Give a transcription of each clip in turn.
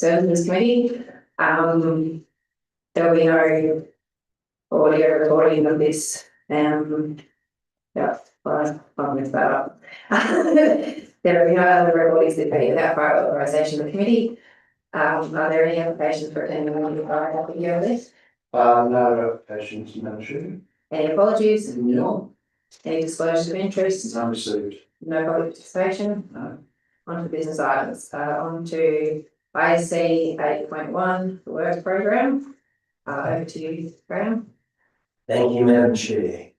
Services Committee. There'll be no audio recording of this. Yeah, well, I'll mix that up. There will be no other recordings that be without prior authorisation of the committee. Are there any applications for attending one of the video list? No applications, Madam Chair. Any apologies? No. Any disclosures of interest? None received. No public participation? No. On to business items. On to IC 8.1, the works program. Over to you, Graham. Thank you, Madam Chair.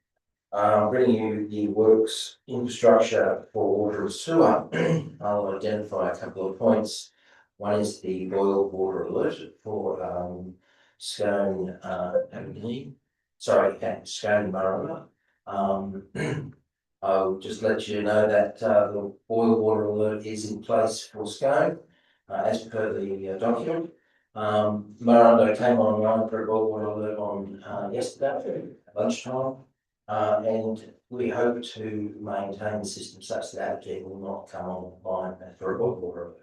Bringing you the works infrastructure for water and sewer. I'll identify a couple of points. One is the boil water alert for Scone Aberdeen. Sorry, Scone Marama. I'll just let you know that the boil water alert is in place for Scone as per the document. Marundo came online for a boil water alert on yesterday at lunchtime. And we hope to maintain the system such that Aberdeen will not come online for a boil water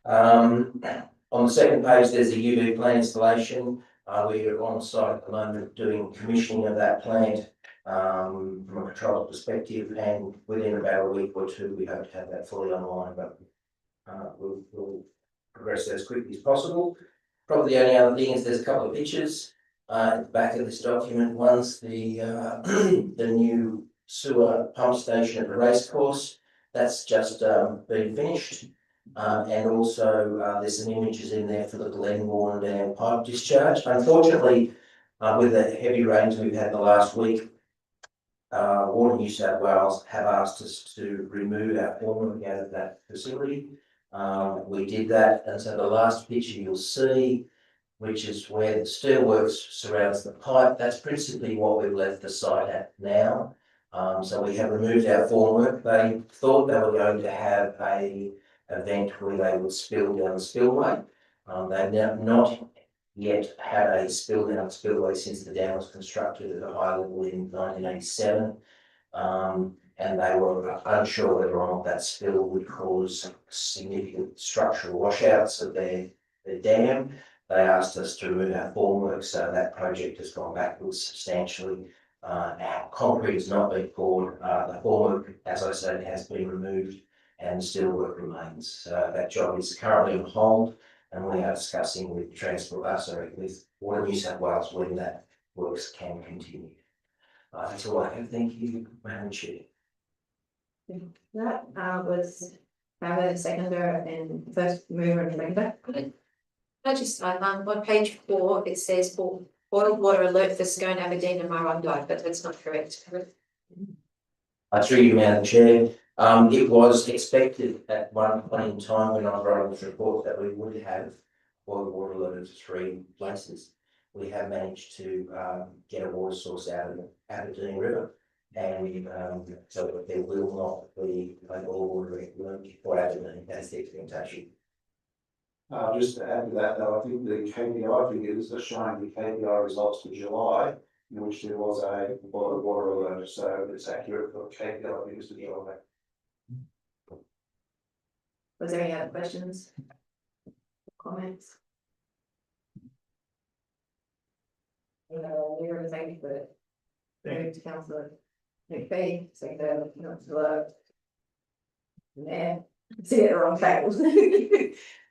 alert. On the second page, there's a UV plant installation. We are on site at the moment doing commissioning of that plant from a control perspective, and within about a week or two, we hope to have that fully online, but we'll progress as quickly as possible. Probably the only other thing is there's a couple of pictures at the back of this document. One's the the new sewer pump station at the racecourse. That's just been finished. And also there's some images in there for the Glenbourne Dam pipe discharge. Unfortunately, with the heavy rains we've had the last week, Water New South Wales have asked us to remove our formwork out of that facility. We did that, and so the last picture you'll see, which is where the steelworks surrounds the pipe, that's principally what we've left the site at now. So we have removed our formwork. They thought they were going to have a event where they would spill down the spillway. They've now not yet had a spill down the spillway since the dam was constructed at a high level in 1987. And they were unsure whether or not that spill would cause significant structural washouts of their dam. They asked us to remove our formwork, so that project has gone backwards substantially. Our concrete has not been poured. The formwork, as I said, has been removed, and the steelwork remains. So that job is currently on hold, and we are discussing with with Water New South Wales when that works can continue. That's all I have. Thank you, Madam Chair. That was the seconder and first mover and seconder. I just on page 4 it says boil water alert for Scone Aberdeen and Marundo, but that's not correct. Through you, Madam Chair. It was expected at one point in time when I was writing this report that we would have boil water alert at 3 places. We have managed to get a water source out of the Aberdeen River, and so that there will not be a boil water alert for Aberdeen. That's the expectation. Just to add to that, though, I think the KPI figures are showing the KPI results for July, in which there was a boil water alert, so it's accurate for KPI figures to be on that. Was there any other questions? Comments? We're going to thank you for it. Thank you to Councillor McPhee, Secretary, Councillor. Yeah, see it wrong tables.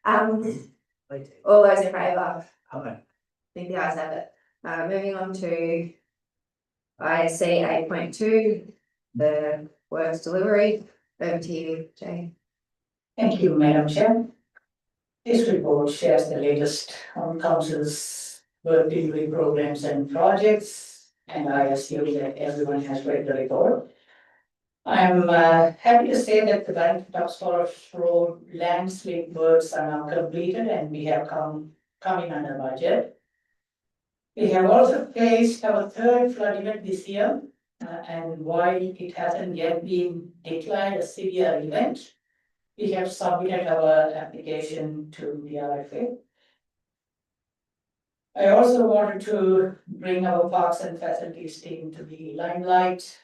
All those in favour? I think the ayes have it. Moving on to ISC 8.2, the works delivery. Over to you, Jane. Thank you, Madam Chair. This report shares the latest on Council's work delivery programs and projects, and I assume that everyone has read the report. I'm happy to say that the Barrington Tops Forest Road landslip works are now completed, and we have come in under budget. We have also faced our third flood event this year, and while it hasn't yet been declared a severe event, we have submitted our application to the RFA. I also wanted to bring our Parks and Facilities team to the limelight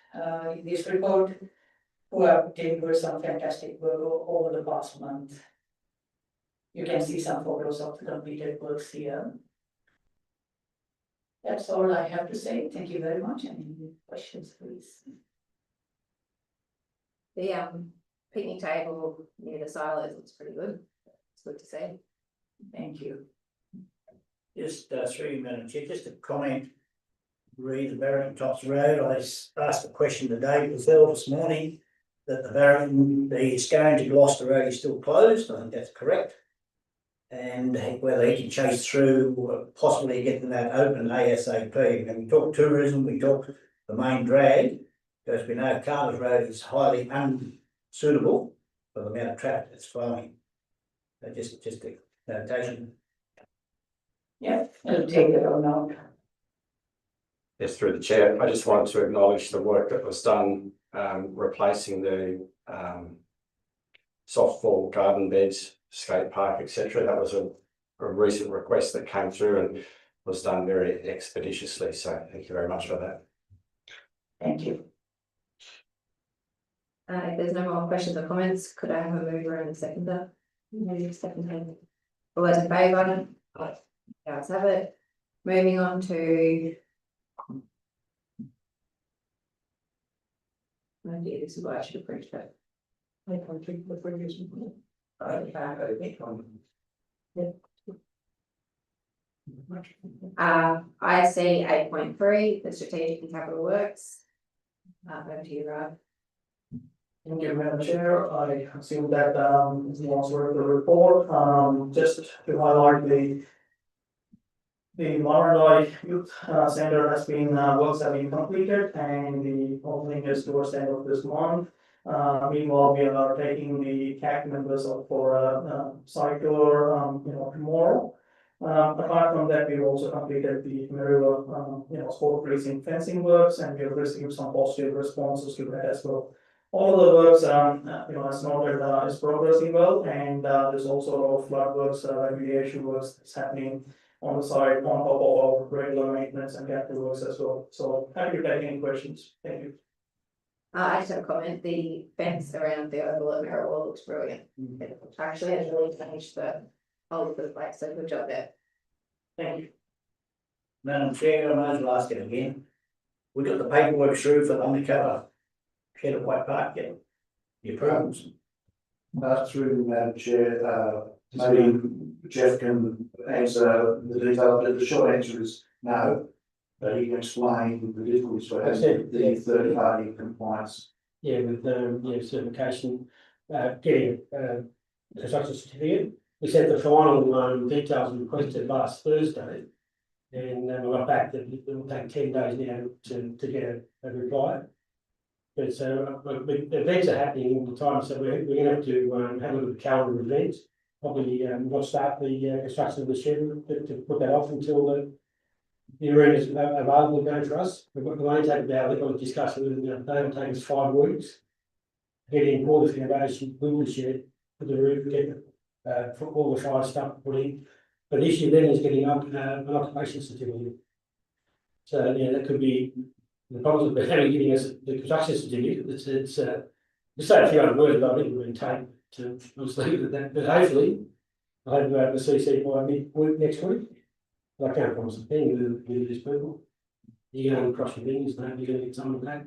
in this report, who have delivered some fantastic work over the past month. You can see some photos of the completed works here. That's all I have to say. Thank you very much. Any questions, please? The picnic table near the silos looks pretty good. It's good to see. Thank you. Just through you, Madam Chair, just a comment. Read the Barrington Tops Road. I asked a question today to Phil this morning that the Barrington, the Scone to Gloucester Road is still closed. I think that's correct. And whether he can chase through, possibly getting that open ASAP. And we talk tourism, we talk the main drag. Because we know Carter's Road is highly unsuitable for the amount of traffic that's flowing. So just a notation. Yeah, I'll take it on now. Yes, through the chair, I just wanted to acknowledge the work that was done replacing the softball garden beds, skate park, etc. That was a recent request that came through and was done very expeditiously. So thank you very much for that. Thank you. If there's no more questions or comments, could I have a mover and a seconder? Maybe second. All those in favour? Aye. Yeah, let's have it. Moving on to. Oh dear, this is what I should have printed out. I can't drink the previous one. IC 8.3, the strategic and capital works. Over to you, Rob. Thank you, Madam Chair. I assume that is the answer of the report. Just to highlight the Marandai Youth Center has been works have been completed and the opening is towards the end of this month. Meanwhile, we are taking the CAC members up for a site tour, tomorrow. Apart from that, we've also completed the Maryville, sport precinct fencing works, and we have received some positive responses to that as well. All of the works, as noted, is progressing well, and there's also a lot of flood works, remediation works that's happening on the side, on top of our regular maintenance and capital works as well. So happy to take any questions. Thank you. I just have a comment, the fence around the oval at Maryville looks brilliant. It actually has really changed the whole of the place, so good job there. Thank you. Madam Chair, I might as well ask it again. We got the paperwork through for the undercover shed at White Park yet? The approvals? Through Madam Chair, maybe Jeff can answer the detail, but the short answer is no. But he can explain the difficulties for having the third party compliance. Yeah, with certification, getting construction certificate. We sent the final details requested last Thursday. And we got back that it will take 10 days now to get a reply. But the events are happening all the time, so we're going to have to have a look at the calendar of events. Probably not start the construction of the shed to put that off until the arena is available again for us. We've got the main take about it, we've discussed it, they'll take us 5 weeks. Getting all the foundation, build the shed, put the roof, get all the fire stuff put in. But the issue then is getting an occupation certificate. So yeah, that could be the problems with having getting us the construction certificate. It's we say a few other words, but I think we're going to take to leave it at that. But hopefully, I hope we'll have the CC by mid-week next week. But I can't promise a thing with these people. You're going to cross your fingers, and you're going to get some of that.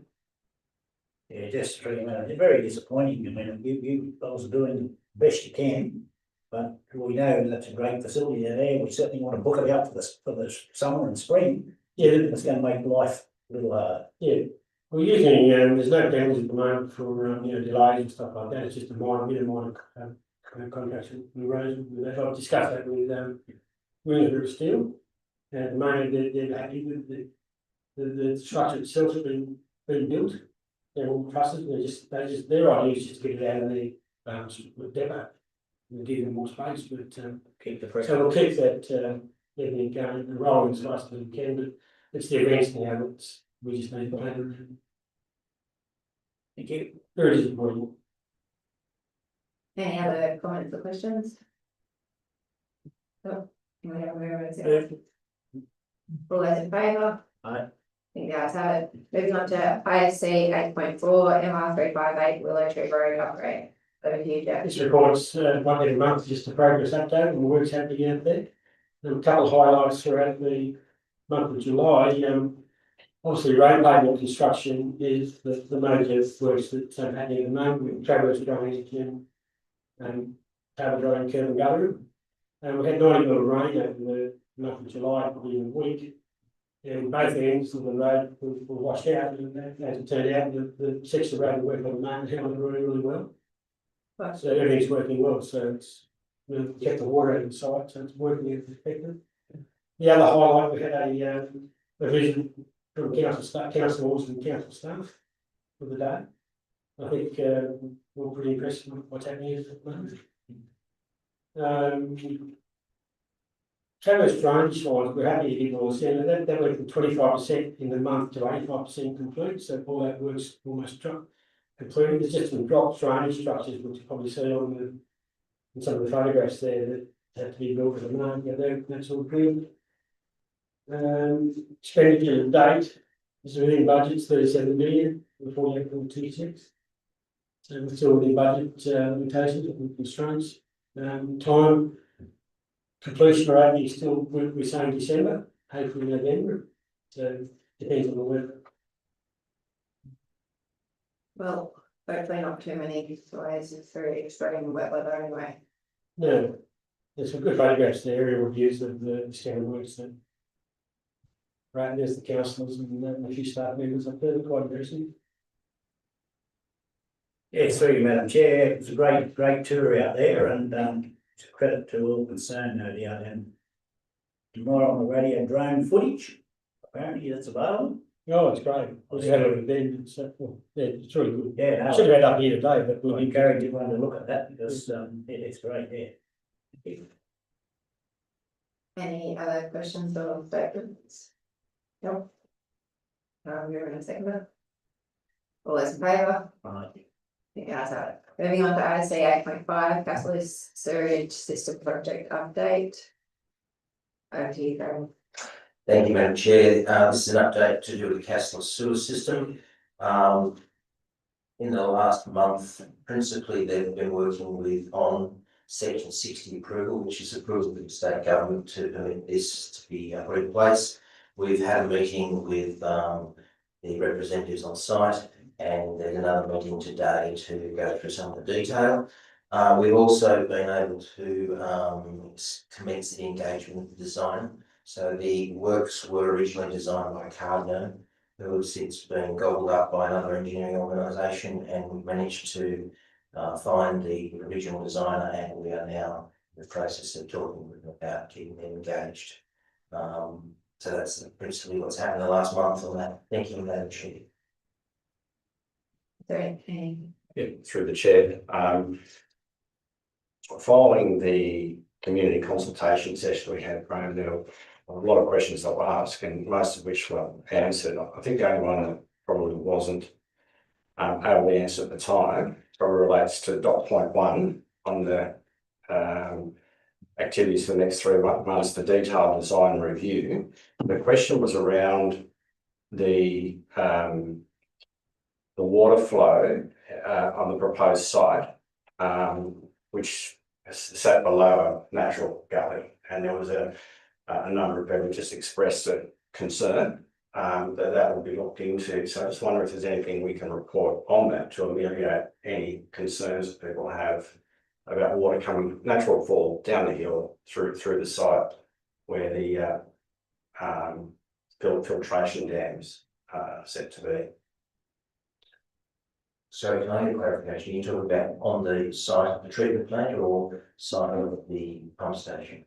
Yeah, just for you, it's very disappointing. I mean, you guys are doing the best you can, but we know that's a great facility there. We certainly want to book it out for the summer and spring. Yeah, it's going to make life a little hard. Yeah, we're using there's no penalties at the moment for delays and stuff like that. It's just a minor contracts with Rose. I've discussed that with Williamsburg Steel. At the moment, they're happy with the structure itself has been built. They're all trusted. Their idea is just to get it out of the depot and give them more space. But Keep the pressure. so we'll keep that everything going and rolling as fast as we can. But it's the events now. We just need to plan. Thank you. Very disappointing. Any other comments or questions? Oh, can we have a moment? All those in favour? Aye. I think the ayes have it. Moving on to ISC 8.4, MR 358 Willow Tree Road upgrade. Over to you, Jack. This report's one every month, just a progress update and the work's happening out there. And a couple of highlights throughout the month of July. Obviously, road label construction is the major works that's happening at the moment with Travellers Drainage and Tower Drain, Curve and Gutter. And we had 90 mil of rain over the month of July, probably in a week. And both ends of the road were washed out, and as it turned out, the section of road worked on the moment held really well. Right. So everything's working well, so it's kept the water out of the site, so it's working as expected. The other highlight, we had a vision from councillors and council staff for the day. I think we're pretty impressed with what's happening at the moment. Travis drainage lines, we're happy to give all the that went from 25% in the month to 85% complete, so all that work's almost completed. There's just some dropped drainage structures, which you probably see on some of the photographs there that have to be built at the moment. Yeah, that's all good. Expenditure to date is within budgets, 37 million before April 26. So we're still within budget limitations and constraints. Time completion or opening is still, we're saying December, hopefully November. So depends on the weather. Well, hopefully not too many delays. It's very extreme wet weather anyway. No, there's some good photographs there, aerial reviews of the standard works then. Right, there's the councillors and a few staff members up there, quite impressive. Yes, through you, Madam Chair, it was a great tour out there, and it's a credit to all concerned, no doubt, and tomorrow on the radio drone footage, apparently that's available. Oh, it's great. We had it then, it's, it's really good. Yeah, I no, should have had up here today, but I we'll encourage everyone to look at that because it's great there. Any other questions or statements? No. You're in a second. All those in favour? Right. The ayes have it. Moving on to IC 8.5, Castless Sewerage System Project Update. Over to you, Karen. Thank you, Madam Chair. This is an update to do with the Castless sewer system. In the last month, principally, they've been working on Section 60 approval, which is approval of the state government to permit this to be put in place. We've had a meeting with the representatives on site, and there's another meeting today to go through some of the detail. We've also been able to commence the engagement with the designer. So the works were originally designed by Cardno, who have since been gobbled up by another engineering organisation, and we've managed to find the original designer, and we are now in the process of talking with them about keeping them engaged. So that's principally what's happened the last month on that. Thank you, Madam Chair. Is there anything? Yeah, through the chair. Following the community consultation session we had, Graham, there were a lot of questions that were asked, and most of which were answered. I think the only one that probably wasn't able to answer at the time probably relates to dot point 1 on the activities for the next 3 months, the detailed design review. The question was around the water flow on the proposed site, which sat below a natural gully, and there was a number of people just expressed a concern that will be looked into. So I just wonder if there's anything we can report on that to ameliorate any concerns that people have about water coming, natural fall down the hill through the site where the filtration dams are set to be. So can I get clarification? You talking about on the site of the treatment plant or site of the pump station?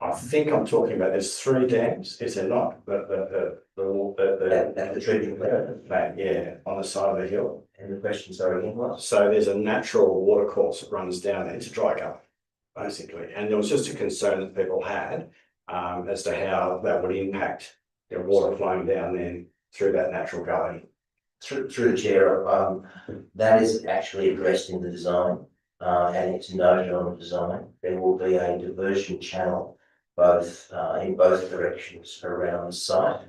I think I'm talking about, there's 3 dams, is there not? The At the treatment plant. yeah, on the side of the hill. And the question, sorry, again, was? So there's a natural water course that runs down there. It's a dry gully, basically. And there was just a concern that people had as to how that would impact their water flowing down there through that natural gully. Through the chair, that is actually addressed in the design, and it's noted on the design. There will be a diversion channel both in both directions around the site,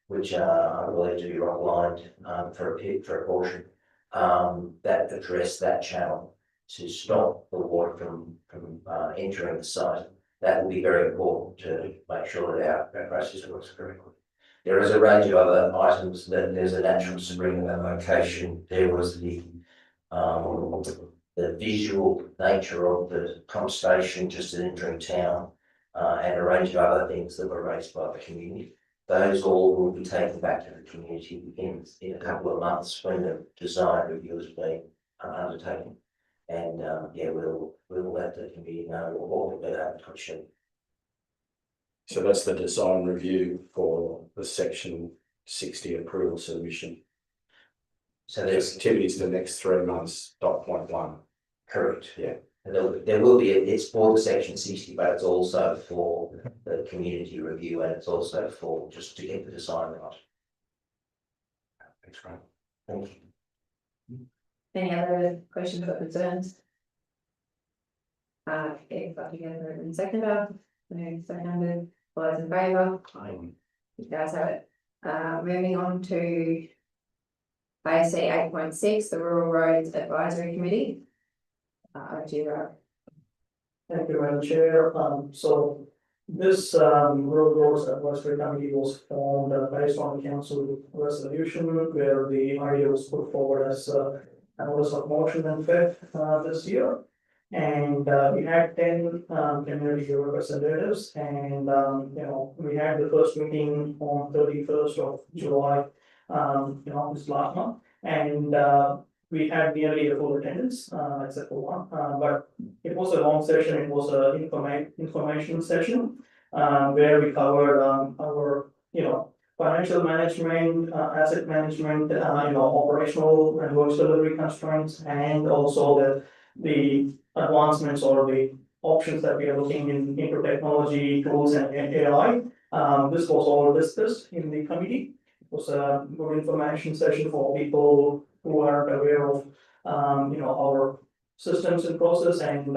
which are, I believe, to be rock lined for a portion. that address that channel to stop the water from entering the site. That will be very important to make sure that our process works correctly. There is a range of other items. That there's a natural spring in that location. There was the visual nature of the pump station just entering town, and a range of other things that were raised by the community. Those all will be taken back to the community in a couple of months when the design review has been undertaken. And yeah, we'll let the community know all of that question. So that's the design review for the section 60 approval submission. So there's Activities for the next 3 months, dot point one. correct. Yeah. And there will be, it's for the section 60, but it's also for the community review, and it's also for just to get the design right. Thanks, Graham. Thank you. Any other questions or concerns? Okay, got together in seconder, seconded, all those in favour? You guys have it. Moving on to IC 8.6, the Rural Roads Advisory Committee. Do you, Thank you, Madam Chair. So this Rural Roads Advisory Committee was formed based on council resolution where the idea was put forward as a notice of motion and Feb this year. And we had 10 community representatives, and we had the first meeting on 31st of July, this last month, and we had nearly a full attendance, except for one, but it was a long session. It was a information session where we covered our financial management, asset management, operational and work delivery constraints, and also the advancements or the options that we are looking into technology tools and AI. This was all discussed in the committee. It was a good information session for people who aren't aware of our systems and process, and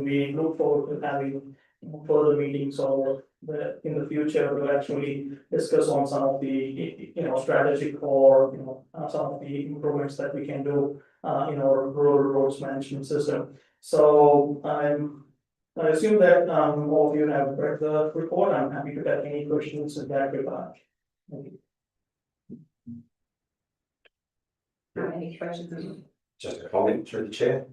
we look forward to having further meetings or in the future to actually discuss on some of the strategic or some of the improvements that we can do in our rural roads management system. So I assume that all of you have read the report. I'm happy to take any questions in that regard. Thank you. any questions? Just a comment through the chair.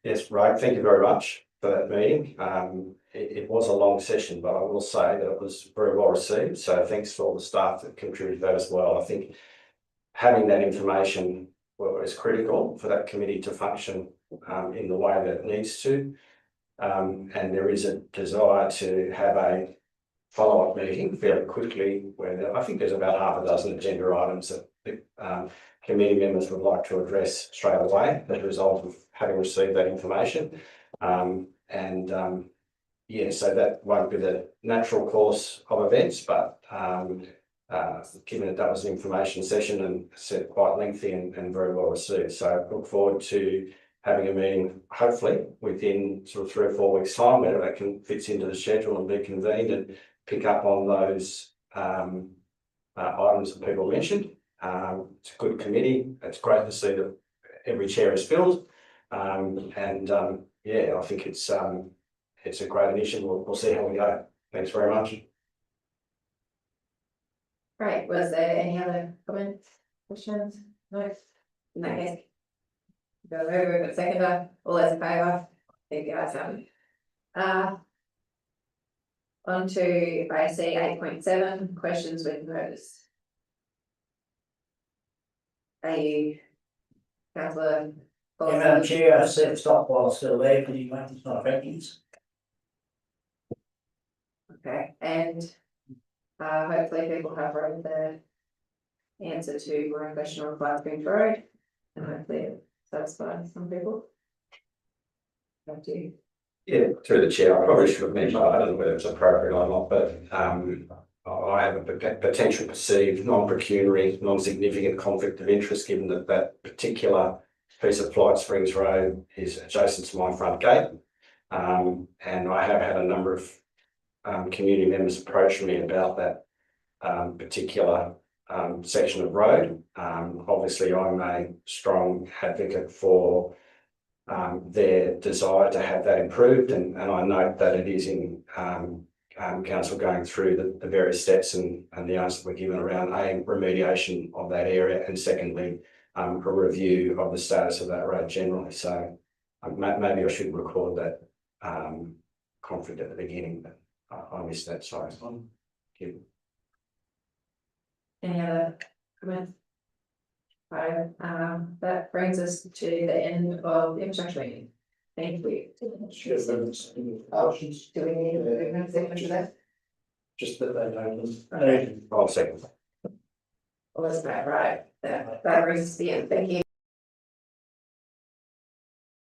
Yes, right. Thank you very much for that meeting. It was a long session, but I will say that it was very well received. So thanks to all the staff that contributed to that as well. I think having that information is critical for that committee to function in the way that it needs to. And there is a desire to have a follow-up meeting fairly quickly where I think there's about half a dozen agenda items that the committee members would like to address straight away as a result of having received that information. Yeah, so that won't be the natural course of events, but given that was an information session and said quite lengthy and very well received. So I look forward to having a meeting, hopefully within sort of 3 or 4 weeks' time, where that can fits into the schedule and be convened and pick up on those items that people mentioned. It's a good committee. It's great to see that every chair is filled. Yeah, I think it's a great initiative. We'll see how we go. Thanks very much. Right, was there any other comments, questions? No, in that case. Go over, but seconder, all those in favour? Thank you, guys. On to IC 8.7, questions with notice. Are you, councillor? Yeah, Madam Chair, I said stop while it's still there, because it's not affecting us. Okay, and hopefully people have read the answer to my question on 5 Springs Road, and hopefully it satisfies some people. Back to you. Yeah, through the chair, I probably should have mentioned, I don't know whether it's appropriate or not, but I have a potential perceived non-pecuniary, non-significant conflict of interest, given that that particular piece of Flight Springs Road is adjacent to my front gate. And I have had a number of community members approach me about that particular section of road. Obviously, I'm a strong advocate for their desire to have that improved, and I note that it is in council going through the various steps and the answers were given around remediation of that area, and secondly, a review of the status of that road generally. So maybe I should record that conflict at the beginning, but I missed that. Sorry. Thank you. Any other comments? Right, that brings us to the end of the infrastructure meeting. Thank you. Oh, do we need to say much of that? Just that they don't. I'll second. Well, that's about right. That brings us to the end. Thank you.